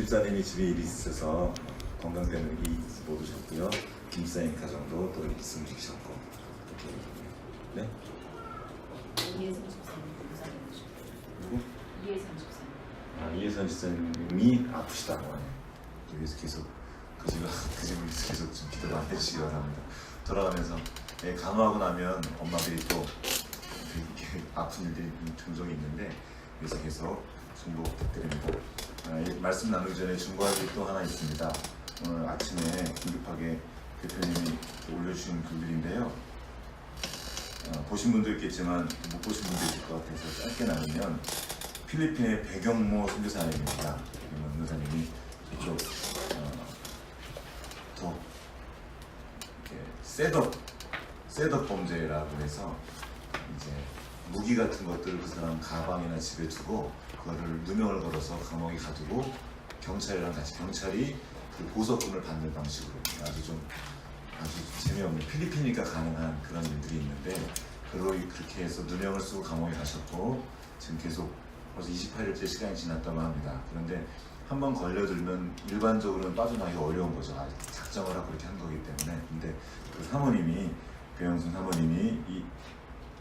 집사님이 집에 일이 있으셔서 건강 때문에 못 오셨고요. 김사님 가정도 또 있음 주셨고. 네? 이해선 집사님 검사해주시고. 누구? 이해선 집사님. 이해선 집사님이 아프시다고 하네요. 그래서 계속 그 집을 계속 좀 기도 많이 해주시기 바랍니다. 돌아가면서 간호하고 나면 엄마들이 또 되게 아픈 일들이 종종 있는데 그래서 계속 중보 부탁드립니다. 말씀 나누기 전에 중보할 일 또 하나 있습니다. 오늘 아침에 긴급하게 대표님이 올려주신 글들인데요. 보신 분도 있겠지만 못 보신 분도 있을 것 같아서 짧게 나누면 필리핀의 배경모 선교사님입니다. 배경모 선교사님이 이쪽 더 셋업 범죄라고 해서 이제 무기 같은 것들을 그 사람 가방이나 집에 두고 그거를 누명을 걸어서 감옥에 가두고 경찰이랑 같이 경찰이 그 보석금을 받는 방식으로 아주 재미없는 필리핀이니까 가능한 그런 일들이 있는데 그렇게 해서 누명을 쓰고 감옥에 가셨고 지금 계속 벌써 28일째 시간이 지났다고 합니다. 그런데 한번 걸려들면 일반적으로는 빠져나가기가 어려운 거죠. 작정을 하고 그렇게 한 거기 때문에. 근데 그 사모님이 배영순 사모님이 이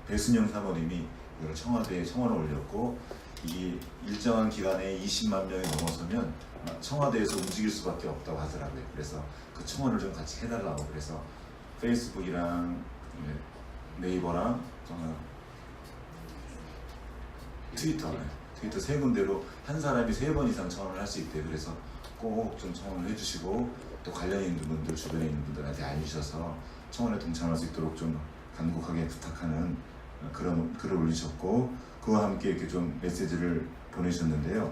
배순영 사모님이 이걸 청와대에 청원을 올렸고 이게 일정한 기간에 20만 명이 넘어서면 청와대에서 움직일 수밖에 없다고 하더라고요. 그래서 그 청원을 좀 같이 해달라고 그래서 페이스북이랑 네이버랑 트위터 세 군데로 한 사람이 3번 이상 청원을 할 수 있대요. 그래서 꼭 좀 청원을 해주시고 또 관련 있는 분들 주변에 있는 분들한테 알리셔서 청원에 동참할 수 있도록 좀 간곡하게 부탁하는 그런 글을 올리셨고 그와 함께 이렇게 좀 메시지를 보내셨는데요.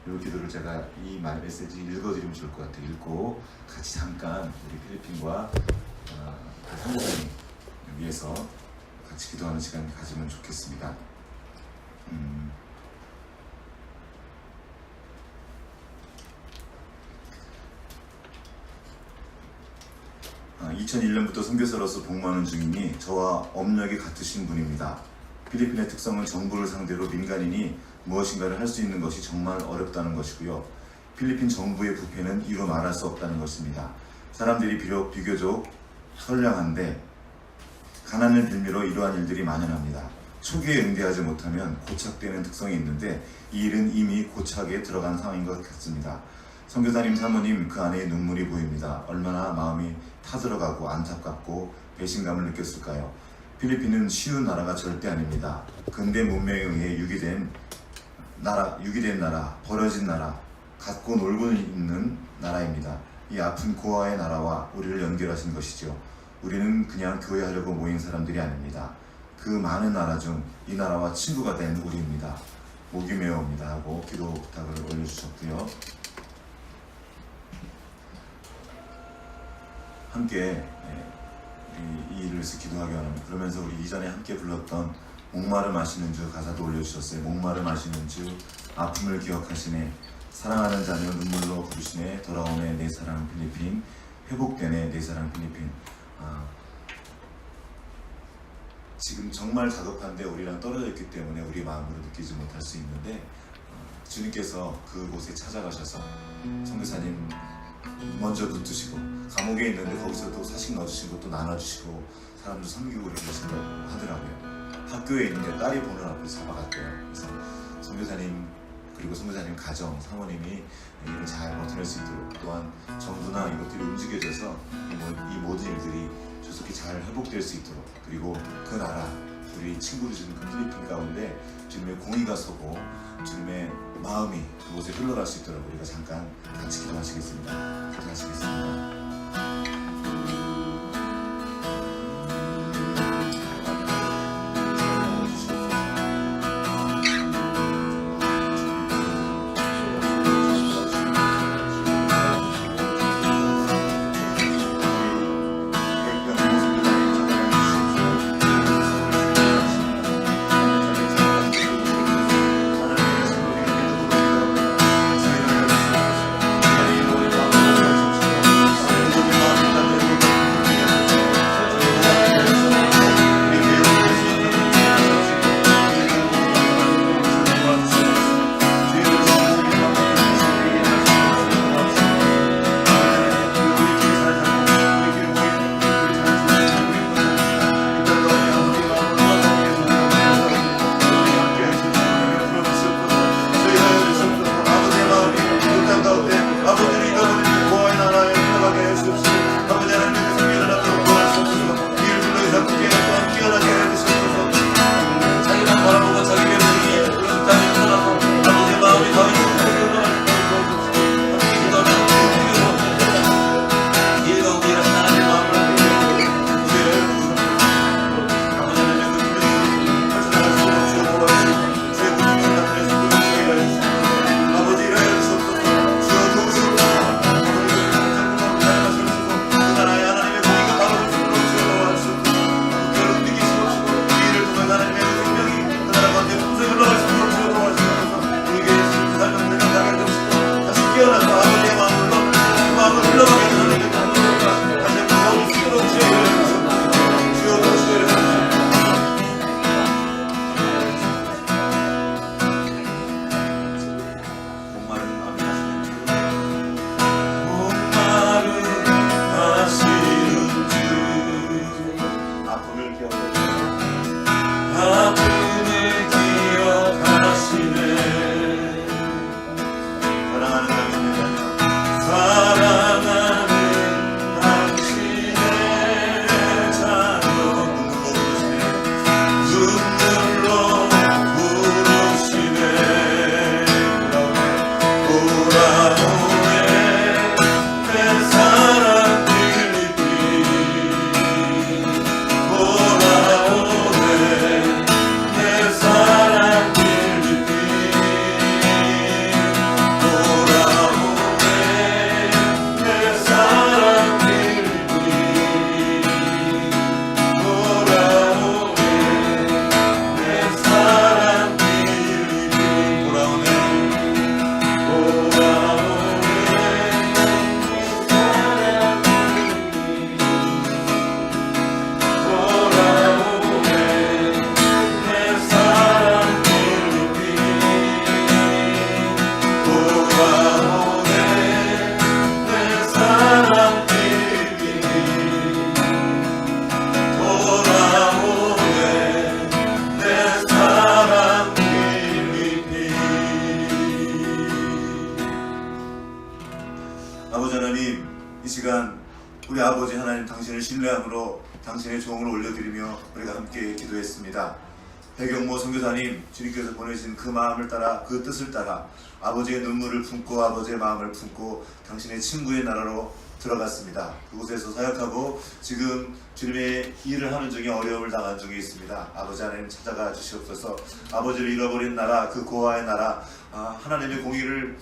이 기도를 제가 이 메시지 읽어드리면 좋을 것 같아요. 읽고 같이 잠깐 우리 필리핀과 그 선교사님 위해서 같이 기도하는 시간 가지면 좋겠습니다. 2001년부터 선교사로서 복무하는 중이니 저와 업력이 같으신 분입니다. 필리핀의 특성은 정부를 상대로 민간인이 무엇인가를 할 수 있는 것이 정말 어렵다는 것이고요. 필리핀 정부의 부패는 이루 말할 수 없다는 것입니다. 사람들이 비교적 선량한데 가난을 빌미로 이러한 일들이 만연합니다. 초기에 응대하지 못하면 고착되는 특성이 있는데 이 일은 이미 고착에 들어간 상황인 것 같습니다. 선교사님 사모님 그 안에 눈물이 보입니다. 얼마나 마음이 타들어가고 안타깝고 배신감을 느꼈을까요? 필리핀은 쉬운 나라가 절대 아닙니다. 근대 문명에 의해 유기된 나라, 버려진 나라, 갖고 놀고 있는 나라입니다. 이 아픈 고아의 나라와 우리를 연결하신 것이죠. 우리는 그냥 교회하려고 모인 사람들이 아닙니다. 그 많은 나라 중 이 나라와 친구가 된 우리입니다. 목이 메어옵니다 하고 기도 부탁을 올려주셨고요. 함께 이 일을 위해서 기도하기 원합니다. 그러면서 우리 이전에 함께 불렀던 목마를 마시는 주 가사도 올려주셨어요. 목마를 마시는 주 아픔을 기억하시네 사랑하는 자녀 눈물로 부르시네 돌아오네 내 사랑 필리핀 회복되네 내 사랑 필리핀. 지금 정말 다급한데 우리랑 떨어져 있기 때문에 우리 마음으로 느끼지 못할 수 있는데 주님께서 그곳에 찾아가셔서 선교사님 먼저 붙드시고 감옥에 있는데 거기서도 사식 넣어주시고 또 나눠주시고 사람들 섬기고 그렇게 계신다고 하더라고요. 학교에 있는데 딸이 보는 앞에 잡아갔대요. 그래서 선교사님 그리고 선교사님 가정 사모님이 일을 잘 버텨낼 수 있도록 또한 정부나 이것들이 움직여져서 이 모든 일들이 조속히 잘 회복될 수 있도록 그리고 그 나라 우리 친구를 주는 그 필리핀 가운데 주님의 공의가 서고 주님의 마음이 그곳에 흘러갈 수 있도록 우리가 잠깐 같이 기도하시겠습니다. 기도하시겠습니다. 아버지의 마음을 흘러가게 하나님의 마음을 다시 한번 주여 주여 주여 주여 우리 아버지 하나님 당신을 신뢰함으로 당신의 종을 올려드리며 우리가 함께 기도했습니다. 배경모 선교사님, 주님께서 보내신 그 마음을 따라 그 뜻을 따라 아버지의 눈물을 품고 아버지의 마음을 품고 당신의 친구의 나라로 들어갔습니다. 그곳에서 사역하고 지금 주님의 일을 하는 중에 어려움을 당한 중에 있습니다. 아버지 하나님 찾아가 주시옵소서. 아버지를 잃어버린 나라, 그 고아의 나라, 하나님의 공의를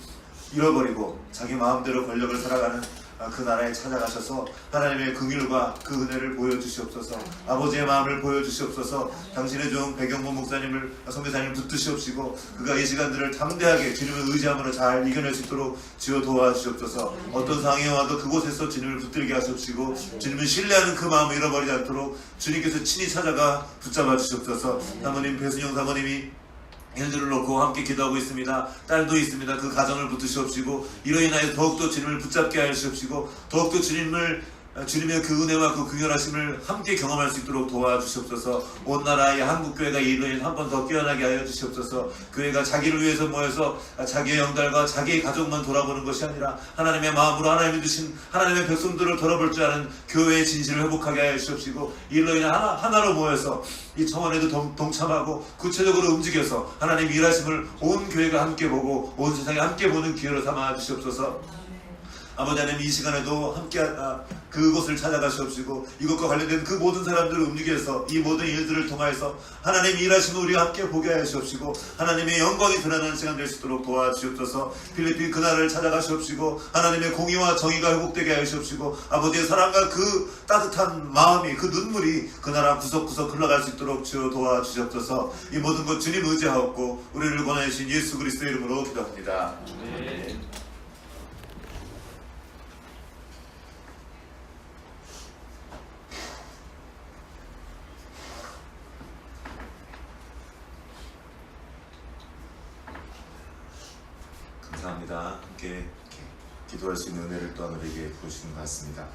잃어버리고 자기 마음대로 권력을 살아가는 그 나라에 찾아가셔서 하나님의 긍휼과 그 은혜를 보여주시옵소서. 아버지의 마음을 보여주시옵소서. 당신의 종 배경모 목사님을 선교사님을 붙드시옵시고 그가 이 시간들을 담대하게 주님을 의지함으로 잘 이겨낼 수 있도록 주여 도와주시옵소서. 어떤 상황에 와도 그곳에서 주님을 붙들게 하시옵시고 주님을 신뢰하는 그 마음을 잃어버리지 않도록 주님께서 친히 찾아가 붙잡아 주시옵소서. 사모님 배순영 사모님이 일들을 놓고 함께 기도하고 있습니다. 딸도 있습니다. 그 가정을 붙드시옵시고 이로 인하여 더욱더 주님을 붙잡게 하시옵시고 더욱더 주님의 그 은혜와 그 긍휼하심을 함께 경험할 수 있도록 도와주시옵소서. 온 나라의 한국교회가 이로 인해 한 번 더 깨어나게 하여 주시옵소서. 교회가 자기를 위해서 모여서 자기의 영달과 자기의 가족만 돌아보는 것이 아니라 하나님의 마음으로 하나님이 주신 하나님의 백성들을 돌아볼 줄 아는 교회의 진실을 회복하게 하여 주시옵시고 이로 인해 하나로 모여서 이 청원에도 동참하고 구체적으로 움직여서 하나님 일하심을 온 교회가 함께 보고 온 세상에 함께 보는 기회로 삼아 주시옵소서. 아버지 하나님 이 시간에도 함께 그곳을 찾아가시옵시고 이것과 관련된 그 모든 사람들을 움직여서 이 모든 일들을 통하여서 하나님 일하시는 우리가 함께 보게 하시옵시고 하나님의 영광이 드러나는 시간 될 수 있도록 도와주시옵소서. 필리핀 그 나라를 찾아가시옵시고 하나님의 공의와 정의가 회복되게 하시옵시고 아버지의 사랑과 그 따뜻한 마음이 그 눈물이 그 나라 구석구석 흘러갈 수 있도록 주여 도와주시옵소서. 이 모든 것 주님 의지하옵고 우리를 권하신 예수 그리스도의 이름으로 기도합니다. 네. 감사합니다. 함께 기도할 수 있는 은혜를 또한 우리에게 부어주신 것 같습니다.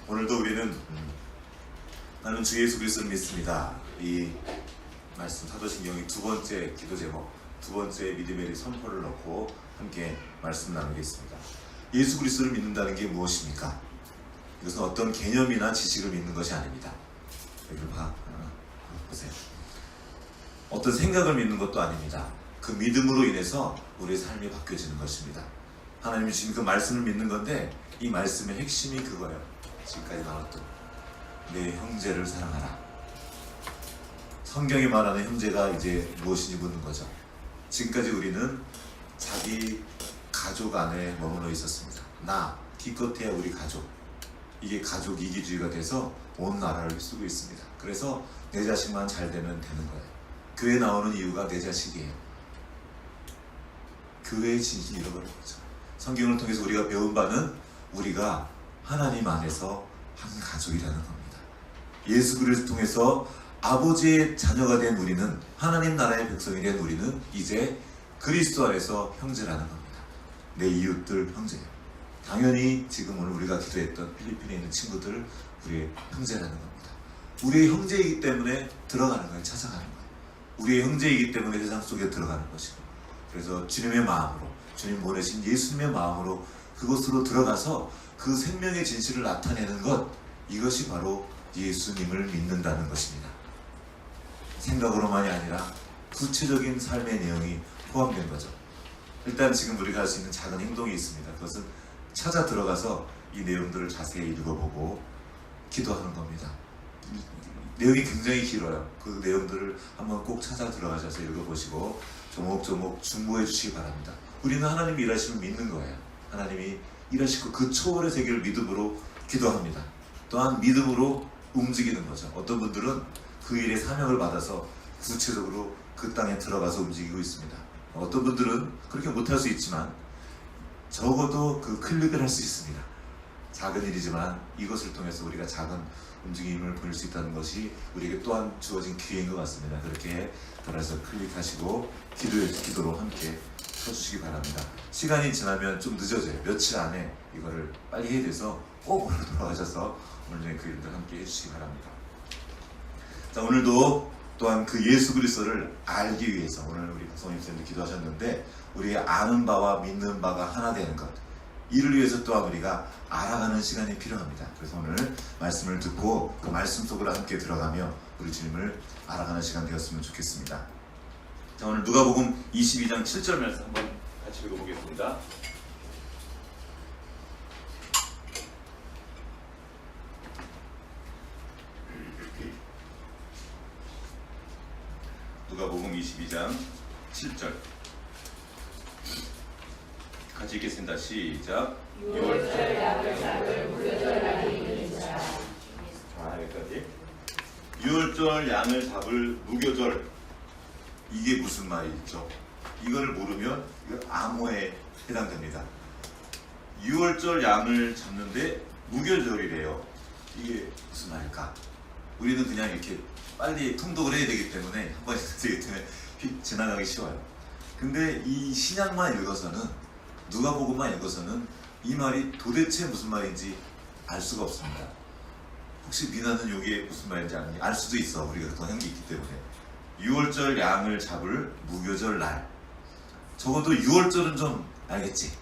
오늘도 우리는 나는 주 예수 그리스도를 믿습니다. 이 말씀 사도신경의 두 번째 기도 제목, 두 번째 믿음의 선포를 넣고 함께 말씀 나누겠습니다. 예수 그리스도를 믿는다는 게 무엇입니까? 이것은 어떤 개념이나 지식을 믿는 것이 아닙니다. 여기를 보세요. 어떤 생각을 믿는 것도 아닙니다. 그 믿음으로 인해서 우리의 삶이 바뀌어지는 것입니다. 하나님이 주신 그 말씀을 믿는 건데 이 말씀의 핵심이 그거예요. 지금까지 나왔던 내 형제를 사랑하라. 성경이 말하는 형제가 이제 무엇이니 묻는 거죠. 지금까지 우리는 자기 가족 안에 머물러 있었습니다. 나, 기껏해야 우리 가족. 이게 가족 이기주의가 돼서 온 나라를 쓰고 있습니다. 그래서 내 자식만 잘 되면 되는 거예요. 교회 나오는 이유가 내 자식이에요. 교회의 진실을 잃어버린 거죠. 성경을 통해서 우리가 배운 바는 우리가 하나님 안에서 한 가족이라는 겁니다. 예수 그리스도를 통해서 아버지의 자녀가 된 우리는, 하나님 나라의 백성이 된 우리는 이제 그리스도 안에서 형제라는 겁니다. 내 이웃들 형제예요. 당연히 지금 오늘 우리가 기도했던 필리핀에 있는 친구들 우리의 형제라는 겁니다. 우리의 형제이기 때문에 들어가는 거예요. 찾아가는 거예요. 우리의 형제이기 때문에 세상 속에 들어가는 것이고, 그래서 주님의 마음으로, 주님 보내신 예수님의 마음으로 그곳으로 들어가서 그 생명의 진실을 나타내는 것, 이것이 바로 예수님을 믿는다는 것입니다. 생각으로만이 아니라 구체적인 삶의 내용이 포함된 거죠. 일단 지금 우리가 할 수 있는 작은 행동이 있습니다. 그것은 찾아 들어가서 이 내용들을 자세히 읽어보고 기도하는 겁니다. 내용이 굉장히 길어요. 그 내용들을 한번 꼭 찾아 들어가셔서 읽어보시고 조목조목 중보해 주시기 바랍니다. 우리는 하나님이 일하심을 믿는 거예요. 하나님이 일하시고 그 초월의 세계를 믿음으로 기도합니다. 또한 믿음으로 움직이는 거죠. 어떤 분들은 그 일에 사명을 받아서 구체적으로 그 땅에 들어가서 움직이고 있습니다. 어떤 분들은 그렇게 못할 수 있지만 적어도 그 클릭을 할 수 있습니다. 작은 일이지만 이것을 통해서 우리가 작은 움직임을 보일 수 있다는 것이 우리에게 또한 주어진 기회인 것 같습니다. 그렇게 돌아서 클릭하시고 기도로 함께 서주시기 바랍니다. 시간이 지나면 좀 늦어져요. 며칠 안에 이거를 빨리 해야 돼서 꼭 오늘 돌아가셔서 오늘 그 일들 함께 해주시기 바랍니다. 자, 오늘도 또한 그 예수 그리스도를 알기 위해서 오늘 우리 박성님 선생님도 기도하셨는데 우리의 아는 바와 믿는 바가 하나 되는 것, 이를 위해서 또한 우리가 알아가는 시간이 필요합니다. 그래서 오늘 말씀을 듣고 그 말씀 속으로 함께 들어가며 우리 주님을 알아가는 시간 되었으면 좋겠습니다. 자, 오늘 누가복음 22장 7절 말씀 한번 같이 읽어보겠습니다. 누가복음 22장 7절 같이 읽겠습니다. 시작. 유월절 약을 잡을 무교절 날이 이르니라. 자, 여기까지. 유월절 양을 잡을 무교절, 이게 무슨 말이죠? 이거를 모르면 이거 암호에 해당됩니다. 유월절 양을 잡는데 무교절이래요. 이게 무슨 말일까? 우리는 그냥 이렇게 빨리 통독을 해야 되기 때문에 한 번씩 되기 때문에 지나가기 쉬워요. 근데 이 신약만 읽어서는, 누가복음만 읽어서는 이 말이 도대체 무슨 말인지 알 수가 없습니다. 혹시 미나는 이게 무슨 말인지 알 수도 있어. 우리가 더 한게 있기 때문에. 유월절 양을 잡을 무교절 날. 적어도 유월절은 좀 알겠지?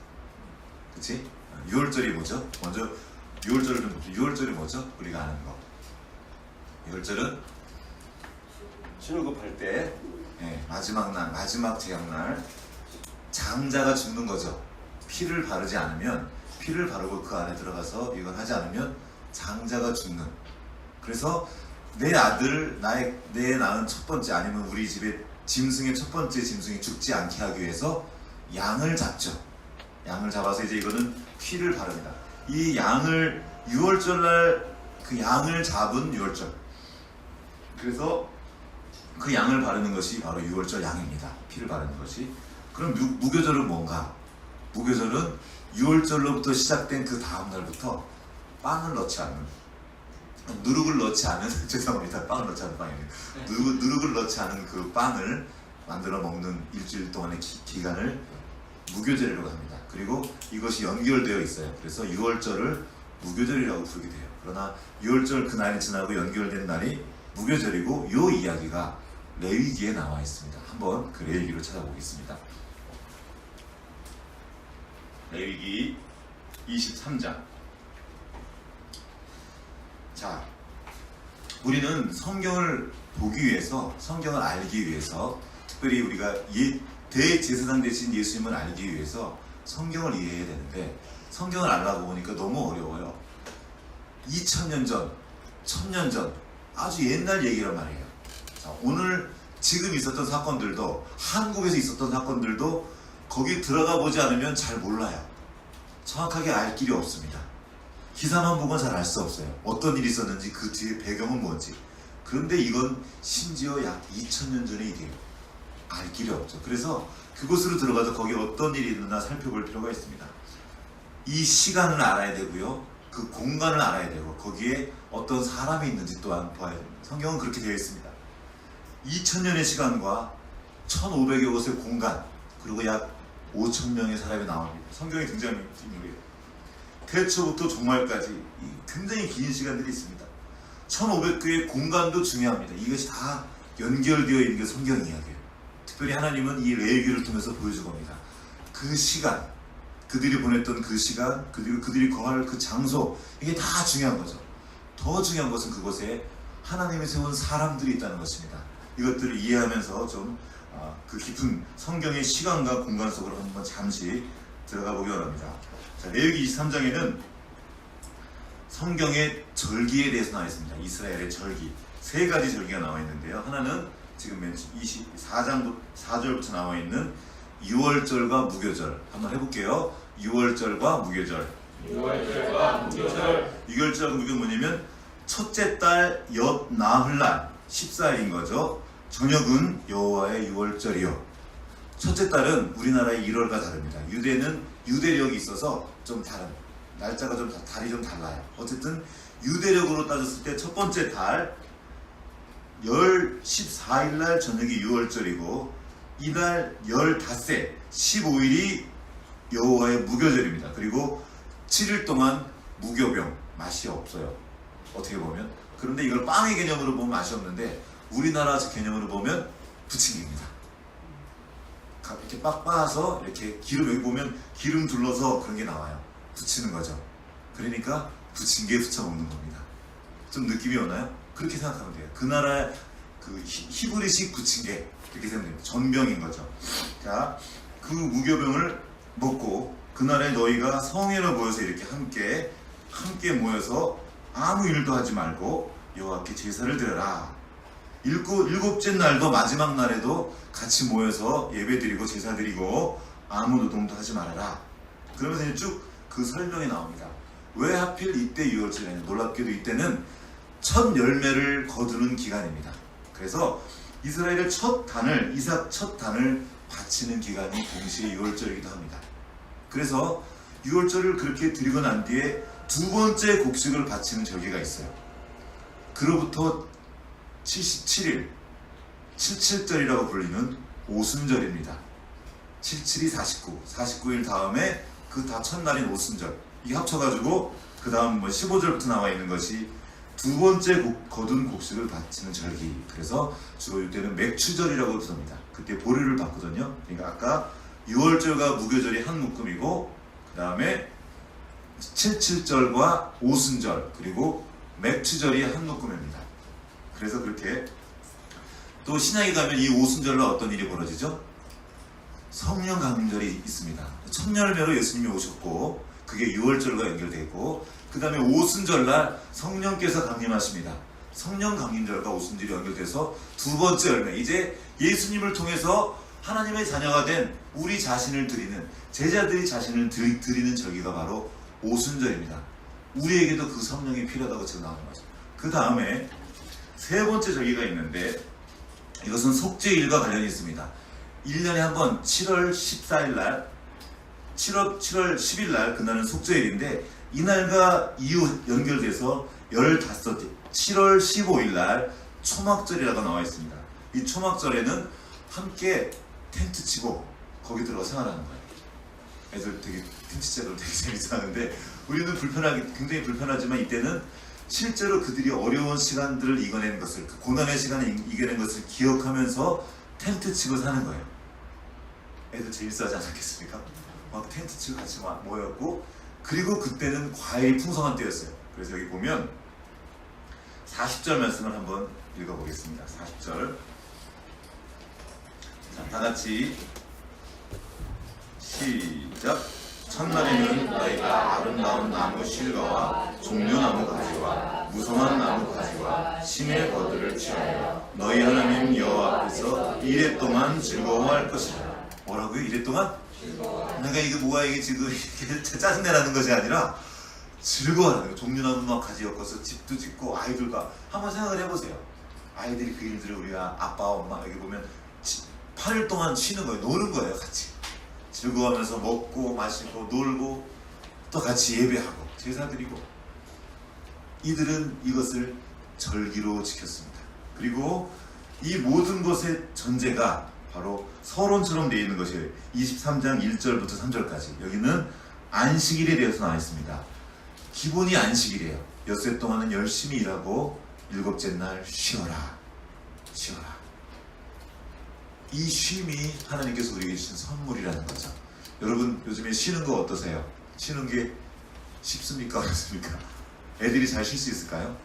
그치? 유월절이 뭐죠? 먼저 유월절을 좀 봅시다. 유월절이 뭐죠? 우리가 아는 거. 유월절은 출급할 때, 마지막 날, 마지막 제약날, 장자가 죽는 거죠. 피를 바르지 않으면, 피를 바르고 그 안에 들어가서 이걸 하지 않으면 장자가 죽는. 그래서 내 아들, 내 낳은 첫 번째, 아니면 우리 집에 짐승의 첫 번째 짐승이 죽지 않게 하기 위해서 양을 잡죠. 양을 잡아서 이제 이거는 피를 바릅니다. 이 양을 유월절날 그 양을 잡은 유월절. 그래서 그 양을 바르는 것이 바로 유월절 양입니다. 피를 바르는 것이. 그럼 무교절은 뭔가? 무교절은 유월절로부터 시작된 그 다음 날부터 빵을 넣지 않는, 누룩을 넣지 않은 죄송합니다. 빵을 넣지 않은 빵이에요. 누룩을 넣지 않은 그 빵을 만들어 먹는 일주일 동안의 기간을 무교절이라고 합니다. 그리고 이것이 연결되어 있어요. 그래서 유월절을 무교절이라고 부르게 돼요. 그러나 유월절 그날이 지나고 연결된 날이 무교절이고, 요 이야기가 레위기에 나와 있습니다. 한번 그 레위기를 찾아보겠습니다. 레위기 23장. 자, 우리는 성경을 보기 위해서, 성경을 알기 위해서, 특별히 우리가 대제사장 되신 예수님을 알기 위해서 성경을 이해해야 되는데, 성경을 알라고 보니까 너무 어려워요. 2000년 전, 1000년 전, 아주 옛날 얘기란 말이에요. 자, 오늘 지금 있었던 사건들도, 한국에서 있었던 사건들도 거기 들어가 보지 않으면 잘 몰라요. 정확하게 알 길이 없습니다. 기사만 보면 잘 알 수 없어요. 어떤 일이 있었는지, 그 뒤에 배경은 뭔지. 그런데 이건 심지어 약 2000년 전의 일이에요. 알 길이 없죠. 그래서 그곳으로 들어가서 거기 어떤 일이 있나 살펴볼 필요가 있습니다. 이 시간을 알아야 되고요. 그 공간을 알아야 되고 거기에 어떤 사람이 있는지 또한 봐야 됩니다. 성경은 그렇게 되어 있습니다. 2000년의 시간과 1500여 곳의 공간, 그리고 약 5000명의 사람이 나옵니다. 성경에 등장하는 인물이에요. 태초부터 종말까지 굉장히 긴 시간들이 있습니다. 1500개의 공간도 중요합니다. 이것이 다 연결되어 있는 게 성경 이야기예요. 특별히 하나님은 이 레위기를 통해서 보여준 겁니다. 그 시간, 그들이 보냈던 그 시간, 그리고 그들이 거할 그 장소, 이게 다 중요한 거죠. 더 중요한 것은 그곳에 하나님이 세운 사람들이 있다는 것입니다. 이것들을 이해하면서 좀 그 깊은 성경의 시간과 공간 속으로 한번 잠시 들어가 보기 원합니다. 자, 레위기 23장에는 성경의 절기에 대해서 나와 있습니다. 이스라엘의 절기, 세 가지 절기가 나와 있는데요. 하나는 지금 맨 24장 4절부터 나와 있는 유월절과 무교절, 한번 해볼게요. 유월절과 무교절. 유월절과 무교절. 유월절과 무교절은 뭐냐면 첫째 달 엿 나흘날 14일인 거죠. 저녁은 여호와의 유월절이요. 첫째 달은 우리나라의 1월과 다릅니다. 유대는 유대력이 있어서 좀 다른, 날짜가 좀 달이 좀 달라요. 어쨌든 유대력으로 따졌을 때 첫 번째 달 열 14일날 저녁이 유월절이고, 이날 15세 15일이 여호와의 무교절입니다. 그리고 7일 동안 무교병, 맛이 없어요. 어떻게 보면. 그런데 이걸 빵의 개념으로 보면 맛이 없는데 우리나라 개념으로 보면 부침개입니다. 이렇게 빻아서 이렇게 기름, 여기 보면 기름 둘러서 그런 게 나와요. 부치는 거죠. 그러니까 부침개에 부쳐 먹는 겁니다. 좀 느낌이 오나요? 그렇게 생각하면 돼요. 그 나라의 그 히브리식 부침개, 이렇게 생각하면 됩니다. 전병인 거죠. 자, 그 무교병을 먹고 그날에 너희가 성회로 모여서 이렇게 함께 모여서 아무 일도 하지 말고 여호와께 제사를 드려라. 일곱째 날도 마지막 날에도 같이 모여서 예배드리고 제사드리고 아무 노동도 하지 말아라. 그러면서 쭉 그 설명이 나옵니다. 왜 하필 이때 유월절이냐? 놀랍게도 이때는 첫 열매를 거두는 기간입니다. 그래서 이스라엘의 이삭 첫 단을 바치는 기간이 동시에 유월절이기도 합니다. 그래서 유월절을 그렇게 드리고 난 뒤에 두 번째 곡식을 바치는 절기가 있어요. 그로부터 77일, 77절이라고 불리는 오순절입니다. 77이 49일 다음에 그 다 첫날인 오순절, 이게 합쳐가지고 그 다음 15절부터 나와 있는 것이 두 번째 거둔 곡식을 바치는 절기. 그래서 주로 이때는 맥추절이라고 부릅니다. 그때 보리를 받거든요. 그러니까 아까 유월절과 무교절이 한 묶음이고, 그 다음에 77절과 오순절, 그리고 맥추절이 한 묶음입니다. 그래서 그렇게 또 신약에 가면 이 오순절로 어떤 일이 벌어지죠? 성령 강림절이 있습니다. 첫 열매로 예수님이 오셨고 그게 유월절과 연결되어 있고, 그 다음에 오순절날 성령께서 강림하십니다. 성령 강림절과 오순절이 연결돼서 두 번째 열매, 이제 예수님을 통해서 하나님의 자녀가 된 우리 자신을 드리는, 제자들이 자신을 드리는 절기가 바로 오순절입니다. 우리에게도 그 성령이 필요하다고 지금 나오는 거죠. 그 다음에 세 번째 절기가 있는데 이것은 속죄일과 관련이 있습니다. 1년에 한 번 7월 14일날 7월 10일날 그날은 속죄일인데, 이날과 이후 연결돼서 7월 15일날 초막절이라고 나와 있습니다. 이 초막절에는 함께 텐트 치고 거기 들어가 생활하는 거예요. 애들 되게 텐트 치자도 되게 재밌어하는데, 우리는 굉장히 불편하지만 이때는 실제로 그들이 어려운 시간들을 이겨낸 것을, 그 고난의 시간을 이겨낸 것을 기억하면서 텐트 치고 사는 거예요. 애들 재밌어하지 않았겠습니까? 막 텐트 치고 같이 모였고, 그리고 그때는 과일이 풍성한 때였어요. 그래서 여기 보면 40절 말씀을 한번 읽어보겠습니다. 40절. 자, 다 같이 시작. 첫날에는 너희가 아름다운 나무 실과와 종려나무 가지와 무성한 나무 가지와 심의 버들을 취하여 너희 하나님 여호와 앞에서 이래 동안 즐거워할 것이다. 뭐라고요? 이래 동안? 그러니까 이게 뭐야, 이게 지금 이렇게 짜증내라는 것이 아니라 즐거워하는 거예요. 종려나무 가지 엮어서 집도 짓고 아이들과 한번 생각을 해보세요. 아이들이 그 일들을 우리가 아빠 엄마 여기 보면 8일 동안 쉬는 거예요. 노는 거예요. 같이 즐거워하면서 먹고 마시고 놀고, 또 또 같이 예배하고 제사 드리고, 이들은 이것을 절기로 지켰습니다. 그리고 이 모든 것의 전제가 바로 서론처럼 되어 있는 것이에요. 23장 1절부터 3절까지. 여기는 안식일에 대해서 나와 있습니다. 기본이 안식일이에요. 엿새 동안은 열심히 일하고 일곱째 날 쉬어라. 쉬어라. 이 쉼이 하나님께서 우리에게 주신 선물이라는 거죠. 여러분 요즘에 쉬는 거 어떠세요? 쉬는 게 쉽습니까? 어렵습니까? 애들이 잘 쉴 수 있을까요?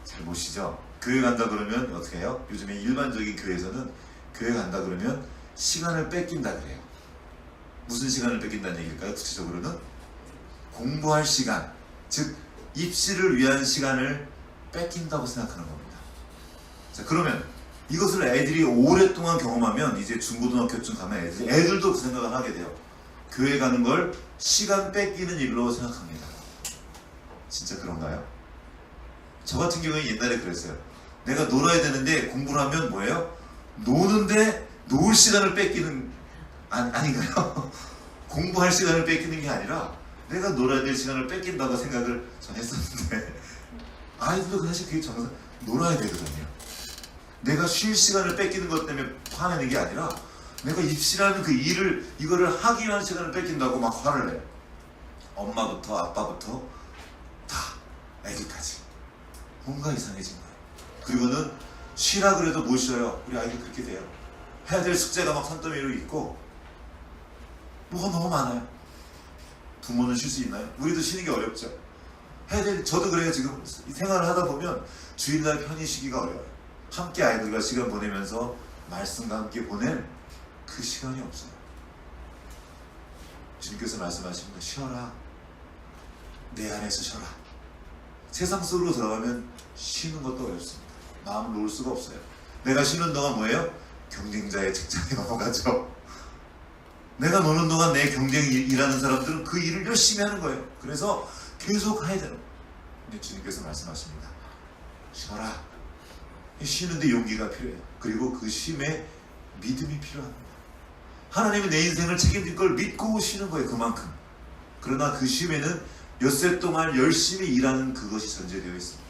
잘 못 쉬죠? 교회 간다 그러면 어떻게 해요? 요즘에 일반적인 교회에서는 교회 간다 그러면 시간을 뺏긴다 그래요. 무슨 시간을 뺏긴다는 얘기일까요? 구체적으로는 공부할 시간, 즉 입시를 위한 시간을 뺏긴다고 생각하는 겁니다. 자, 그러면 이것을 애들이 오랫동안 경험하면 이제 중고등학교쯤 가면 애들도 그 생각을 하게 돼요. 교회 가는 걸 시간 뺏기는 일로 생각합니다. 진짜 그런가요? 저 같은 경우에 옛날에 그랬어요. 내가 놀아야 되는데 공부를 하면 뭐예요? 노는데 놀 시간을 뺏기는, 아닌가요? 공부할 시간을 뺏기는 게 아니라 내가 놀아야 될 시간을 뺏긴다고 생각을 전 했었는데, 아이들도 사실 그게 정상, 놀아야 되거든요. 내가 쉴 시간을 뺏기는 것 때문에 화내는 게 아니라 내가 입시라는 그 이거를 하기 위한 시간을 뺏긴다고 막 화를 내요. 엄마부터 아빠부터 다 애기까지 뭔가 이상해진 거예요. 그리고는 쉬라 그래도 못 쉬어요. 우리 아이들 그렇게 돼요. 해야 될 숙제가 막 산더미 위로 있고 뭐가 너무 많아요. 부모는 쉴 수 있나요? 우리도 쉬는 게 어렵죠. 저도 그래요. 지금 생활을 하다 보면 주일날 편히 쉬기가 어려워요. 함께 아이들과 시간 보내면서 말씀과 함께 보낼 그 시간이 없어요. 주님께서 말씀하십니다. 쉬어라. 내 안에서 쉬어라. 세상 속으로 들어가면 쉬는 것도 어렵습니다. 마음을 놓을 수가 없어요. 내가 쉬는 동안 뭐예요? 경쟁자의 직장에 넘어가죠. 내가 노는 동안 내 경쟁 일하는 사람들은 그 일을 열심히 하는 거예요. 그래서 계속 해야 되는 거예요. 근데 주님께서 말씀하십니다. 쉬어라. 쉬는데 용기가 필요해요. 그리고 그 쉼에 믿음이 필요합니다. 하나님이 내 인생을 책임질 걸 믿고 쉬는 거예요. 그만큼. 그러나 그 쉼에는 엿새 동안 열심히 일하는 그것이 전제되어 있습니다.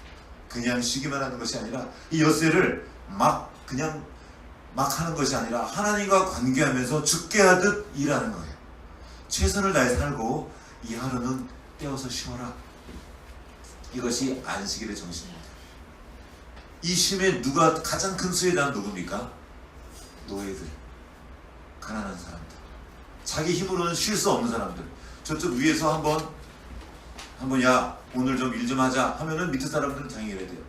그냥 쉬기만 하는 것이 아니라 이 엿새를 그냥 막 하는 것이 아니라 하나님과 관계하면서 죽게 하듯 일하는 거예요. 최선을 다해 살고 이 하루는 떼어서 쉬어라. 이것이 안식일의 정신입니다. 이 쉼에 가장 큰 수혜자는 누굽니까? 노예들, 가난한 사람들, 자기 힘으로는 쉴 수 없는 사람들. 저쪽 위에서 한번 야 오늘 좀 일 좀 하자 하면은 밑에 사람들은 당연히 돼요.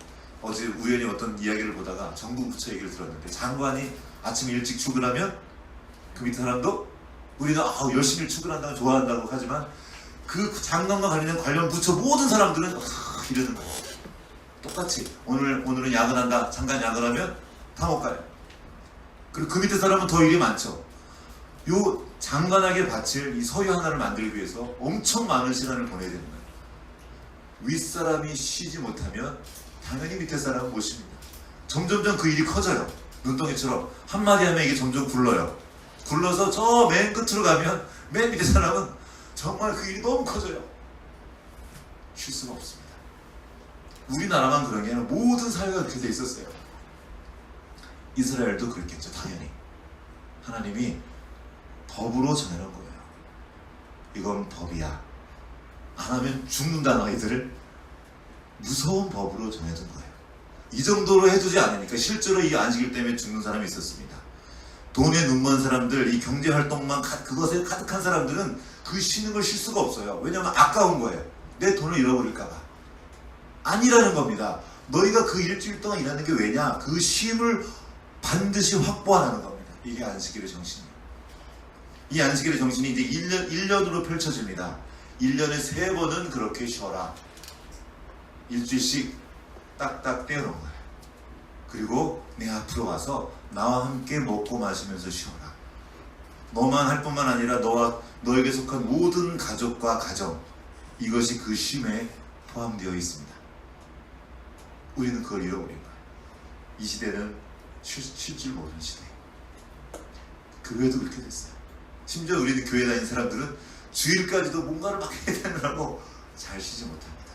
어제 우연히 어떤 이야기를 보다가 정부 부처 얘기를 들었는데, 장관이 아침 일찍 출근하면 그 밑에 사람도 우리는 열심히 출근한다고 좋아한다고 하지만 그 장관과 관련 부처 모든 사람들은 이러는 거예요. 똑같이 오늘은 야근한다. 잠깐 야근하면 다 못 가요. 그리고 그 밑에 사람은 더 일이 많죠. 요 장관에게 바칠 이 서유 하나를 만들기 위해서 엄청 많은 시간을 보내야 되는 거예요. 윗사람이 쉬지 못하면 당연히 밑에 사람은 못 쉽니다. 점점점 그 일이 커져요. 눈덩이처럼 한마디 하면 이게 점점 굴러요. 굴러서 저 맨 끝으로 가면 맨 밑에 사람은 정말 그 일이 너무 커져요. 쉴 수가 없습니다. 우리나라만 그런 게 아니라 모든 사회가 그렇게 돼 있었어요. 이스라엘도 그랬겠죠. 당연히 하나님이 법으로 정해놓은 거예요. 이건 법이야. 안 하면 죽는다는 아이들을 무서운 법으로 정해둔 거예요. 이 정도로 해두지 않으니까 실제로 이 안식일 때문에 죽는 사람이 있었습니다. 돈에 눈먼 사람들, 이 경제활동만 그것에 가득한 사람들은 그 쉬는 걸 쉴 수가 없어요. 왜냐하면 아까운 거예요. 내 돈을 잃어버릴까봐. 아니라는 겁니다. 너희가 그 일주일 동안 일하는 게 왜냐? 그 쉼을 반드시 확보하라는 겁니다. 이게 안식일의 정신이에요. 이 안식일의 정신이 이제 1년으로 펼쳐집니다. 1년에 3번은 그렇게 쉬어라. 일주일씩 딱딱 떼어놓은 거예요. 그리고 내 앞으로 와서 나와 함께 먹고 마시면서 쉬어라. 너만 할 뿐만 아니라 너에게 속한 모든 가족과 가정, 이것이 그 쉼에 포함되어 있습니다. 우리는 그걸 잃어버린 거예요. 이 시대는 쉴 줄 모르는 시대. 교회도 그렇게 됐어요. 심지어 우리는 교회 다니는 사람들은 주일까지도 뭔가를 막 해야 되느라고 잘 쉬지 못합니다.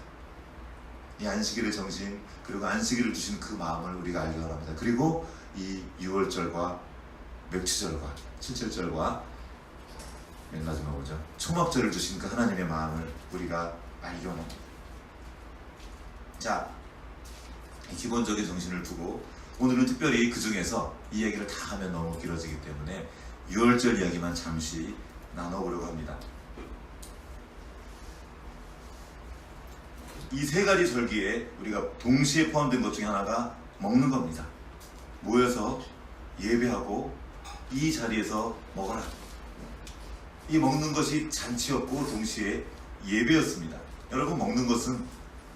이 안식일의 정신, 그리고 안식일을 주신 그 마음을 우리가 알기 바랍니다. 그리고 이 6월절과 맥주절과 칠칠절과 맨 마지막 뭐죠? 초막절을 주신 그 하나님의 마음을 우리가 알기 원합니다. 자, 이 기본적인 정신을 두고 오늘은 특별히 그 중에서 이 이야기를 다 하면 너무 길어지기 때문에 6월절 이야기만 잠시 나눠보려고 합니다. 이 세 가지 절기에 우리가 동시에 포함된 것 중에 하나가 먹는 겁니다. 모여서 예배하고 이 자리에서 먹어라. 이 먹는 것이 잔치였고 동시에 예배였습니다. 여러분, 먹는 것은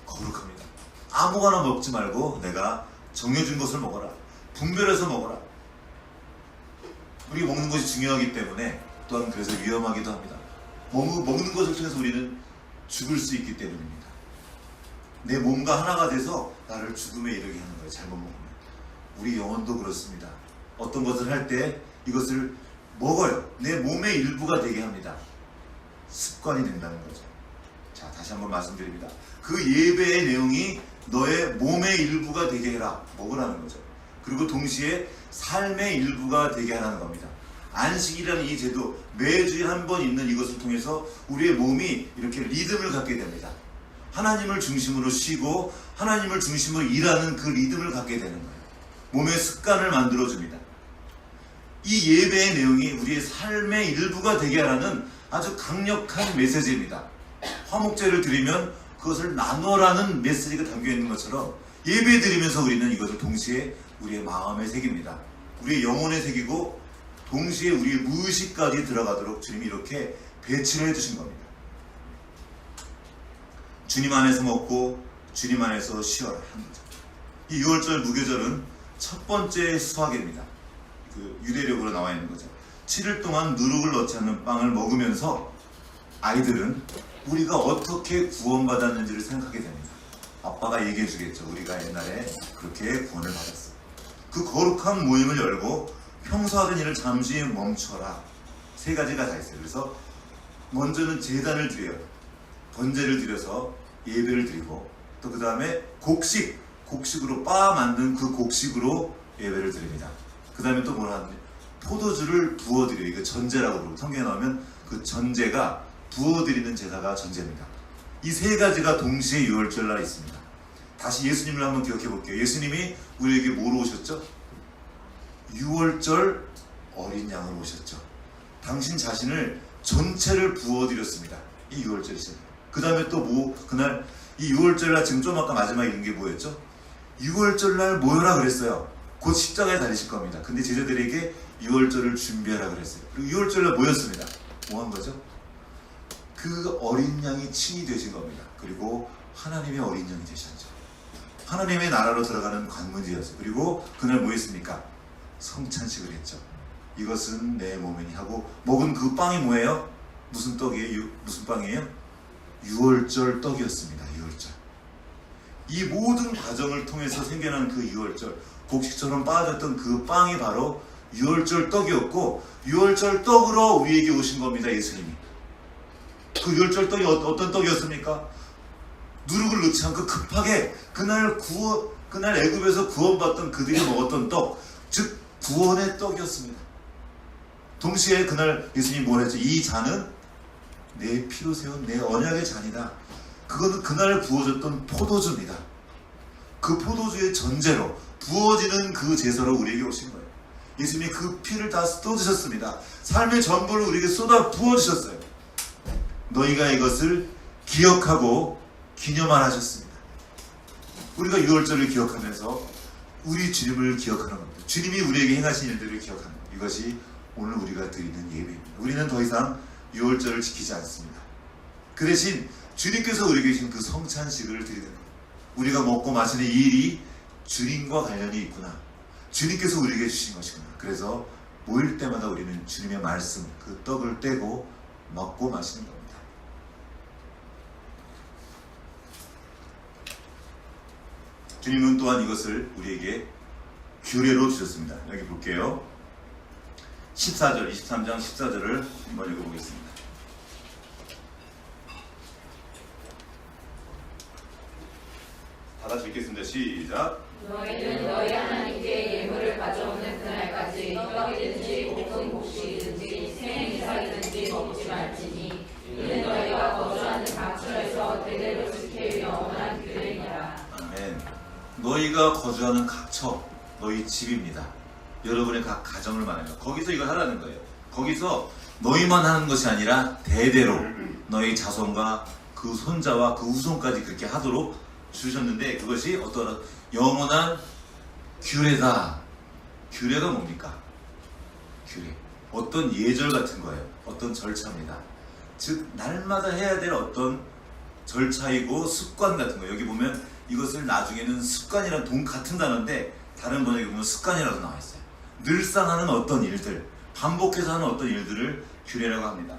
거룩합니다. 아무거나 먹지 말고 내가 정해준 것을 먹어라. 분별해서 먹어라. 우리가 먹는 것이 중요하기 때문에 또한 그래서 위험하기도 합니다. 먹는 것을 통해서 우리는 죽을 수 있기 때문입니다. 내 몸과 하나가 돼서 나를 죽음에 이르게 하는 거예요. 잘못 먹으면. 우리 영혼도 그렇습니다. 어떤 것을 할 때 이것을 먹어요. 내 몸의 일부가 되게 합니다. 습관이 된다는 거죠. 자, 다시 한번 말씀드립니다. 그 예배의 내용이 너의 몸의 일부가 되게 해라. 먹으라는 거죠. 그리고 동시에 삶의 일부가 되게 하라는 겁니다. 안식이라는 이 제도, 매주에 한 번 있는 이것을 통해서 우리의 몸이 이렇게 리듬을 갖게 됩니다. 하나님을 중심으로 쉬고 하나님을 중심으로 일하는 그 리듬을 갖게 되는 거예요. 몸의 습관을 만들어줍니다. 이 예배의 내용이 우리의 삶의 일부가 되게 하라는 아주 강력한 메시지입니다. 화목제를 드리면 그것을 나눠라는 메시지가 담겨있는 것처럼 예배 드리면서 우리는 이것을 동시에 우리의 마음에 새깁니다. 우리의 영혼에 새기고 동시에 우리의 무의식까지 들어가도록 주님이 이렇게 배치를 해주신 겁니다. 주님 안에서 먹고 주님 안에서 쉬어라 하는 거죠. 이 6월절 무교절은 첫 번째 수학입니다. 그 유대력으로 나와 있는 거죠. 7일 동안 누룩을 넣지 않는 빵을 먹으면서 아이들은 우리가 어떻게 구원받았는지를 생각하게 됩니다. 아빠가 얘기해 주겠죠. 우리가 옛날에 그렇게 구원을 받았어. 그 거룩한 모임을 열고 평소 하던 일을 잠시 멈춰라. 세 가지가 다 있어요. 그래서 먼저는 제단을 드려요. 번제를 드려서 예배를 드리고 또 그 다음에 곡식으로 빻아 만든 그 곡식으로 예배를 드립니다. 그 다음에 또 뭐라 하는지 포도주를 부어드려요. 이거 전제라고 부르고 성경에 나오면 그 전제가 부어드리는 제사가 전제입니다. 이 세 가지가 동시에 6월절날 있습니다. 다시 예수님을 한번 기억해 볼게요. 예수님이 우리에게 뭐로 오셨죠? 6월절 어린 양으로 오셨죠. 당신 자신을 전체를 부어드렸습니다. 이 6월절이죠. 그 다음에 또 그날 이 6월절날 지금 좀 아까 마지막에 읽은 게 뭐였죠? 6월절날 모여라 그랬어요. 곧 십자가에 달리실 겁니다. 근데 제자들에게 6월절을 준비하라 그랬어요. 그리고 6월절날 모였습니다. 뭐 한 거죠? 그 어린 양이 친히 되신 겁니다. 그리고 하나님의 어린 양이 되셨죠. 하나님의 나라로 들어가는 관문이었어요. 그리고 그날 뭐 했습니까? 성찬식을 했죠. 이것은 내 몸이니 하고 먹은 그 빵이 뭐예요? 무슨 떡이에요? 무슨 빵이에요? 6월절 떡이었습니다. 6월절. 이 모든 과정을 통해서 생겨난 그 6월절, 곡식처럼 빠졌던 그 빵이 바로 6월절 떡이었고 6월절 떡으로 우리에게 오신 겁니다. 예수님이. 그 6월절 떡이 어떤 떡이었습니까? 누룩을 넣지 않고 급하게 그날 애굽에서 구원받던 그들이 먹었던 떡, 즉 구원의 떡이었습니다. 동시에 그날 예수님이 뭘 했죠? 이 잔은 내 피로 세운 내 언약의 잔이다. 그거는 그날 부어졌던 포도주입니다. 그 포도주의 전제로 부어지는 그 제사로 우리에게 오신 거예요. 예수님이 그 피를 다 쏟으셨습니다. 삶의 전부를 우리에게 쏟아 부어주셨어요. 너희가 이것을 기억하고 기념하라 하셨습니다. 우리가 6월절을 기억하면서 우리 주님을 기억하는 겁니다. 주님이 우리에게 행하신 일들을 기억하는 겁니다. 이것이 오늘 우리가 드리는 예배입니다. 우리는 더 이상 6월절을 지키지 않습니다. 그 대신 주님께서 우리에게 주신 그 성찬식을 드리는 겁니다. 우리가 먹고 마시는 이 일이 주님과 관련이 있구나. 주님께서 우리에게 주신 것이구나. 그래서 모일 때마다 우리는 주님의 말씀, 그 떡을 떼고 먹고 마시는 겁니다. 주님은 또한 이것을 우리에게 규례로 주셨습니다. 여기 볼게요. 14절, 23장 14절을 한번 읽어보겠습니다. 다 같이 읽겠습니다. 시작. 너희는 너희 하나님께 예물을 가져오는 그날까지 떡이든지 볶은 곡식이든지 새 이삭이든지 먹지 말지니 이는 너희가 거주하는 각처에서 대대로 지킬 영원한 규례니라. 아멘. 너희가 거주하는 각처, 너희 집입니다. 여러분의 각 가정을 말해요. 거기서 이걸 하라는 거예요. 거기서 너희만 하는 것이 아니라 대대로 너희 자손과 그 손자와 그 후손까지 그렇게 하도록 주셨는데, 그것이 어떤 영원한 규례다. 규례가 뭡니까? 규례. 어떤 예절 같은 거예요. 어떤 절차입니다. 즉 날마다 해야 될 어떤 절차이고 습관 같은 거예요. 여기 보면 이것을 나중에는 습관이랑 동 같은 단어인데 다른 번역에 보면 습관이라고 나와 있어요. 늘상 하는 어떤 일들, 반복해서 하는 어떤 일들을 규례라고 합니다.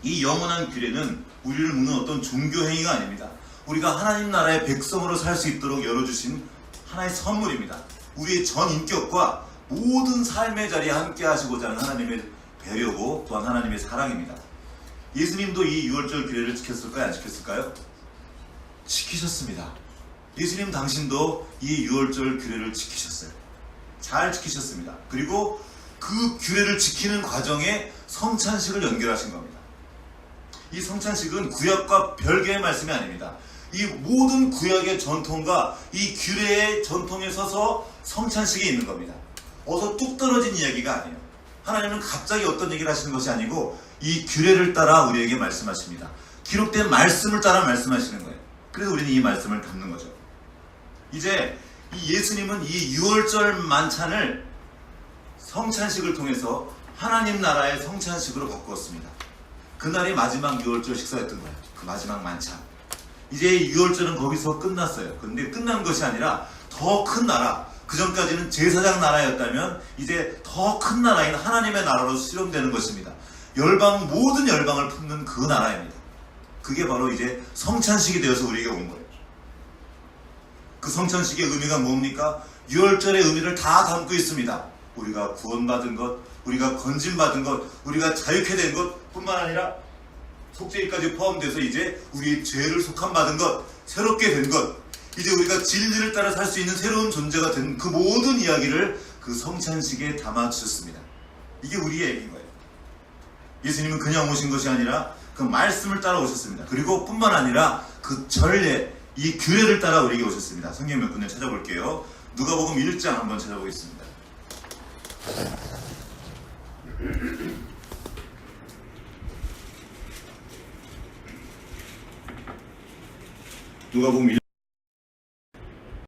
이 영원한 규례는 우리를 묶는 어떤 종교 행위가 아닙니다. 우리가 하나님 나라의 백성으로 살 수 있도록 열어주신 하나의 선물입니다. 우리의 전 인격과 모든 삶의 자리에 함께 하시고자 하는 하나님의 배려고 또한 하나님의 사랑입니다. 예수님도 이 유월절 규례를 지켰을까요? 안 지켰을까요? 지키셨습니다. 예수님 당신도 이 유월절 규례를 지키셨어요. 잘 지키셨습니다. 그리고 그 규례를 지키는 과정에 성찬식을 연결하신 겁니다. 이 성찬식은 구약과 별개의 말씀이 아닙니다. 이 모든 구약의 전통과 이 규례의 전통에 서서 성찬식이 있는 겁니다. 어서 뚝 떨어진 이야기가 아니에요. 하나님은 갑자기 어떤 얘기를 하시는 것이 아니고 이 규례를 따라 우리에게 말씀하십니다. 기록된 말씀을 따라 말씀하시는 거예요. 그래서 우리는 이 말씀을 담는 거죠. 이제 이 예수님은 이 유월절 만찬을 성찬식을 통해서 하나님 나라의 성찬식으로 바꾸었습니다. 그날이 마지막 유월절 식사였던 거예요. 그 마지막 만찬. 이제 유월절은 거기서 끝났어요. 그런데 끝난 것이 아니라 더 큰 나라, 그 전까지는 제사장 나라였다면 이제 더 큰 나라인 하나님의 나라로 수렴되는 것입니다. 열방, 모든 열방을 품는 그 나라입니다. 그게 바로 이제 성찬식이 되어서 우리에게 온 거예요. 그 성찬식의 의미가 뭡니까? 유월절의 의미를 다 담고 있습니다. 우리가 구원받은 것, 우리가 건진받은 것, 우리가 자유케 된 것 뿐만 아니라 속죄일까지 포함돼서 이제 우리의 죄를 속함받은 것, 새롭게 된 것, 이제 우리가 진리를 따라 살 수 있는 새로운 존재가 된 그 모든 이야기를 그 성찬식에 담아주셨습니다. 이게 우리의 얘기인 거예요. 예수님은 그냥 오신 것이 아니라 그 말씀을 따라 오셨습니다. 그리고 뿐만 아니라 그 전례, 이 규례를 따라 우리에게 오셨습니다. 성경 몇 군데 찾아볼게요. 누가복음 1장 한번 찾아보겠습니다. 누가복음 1장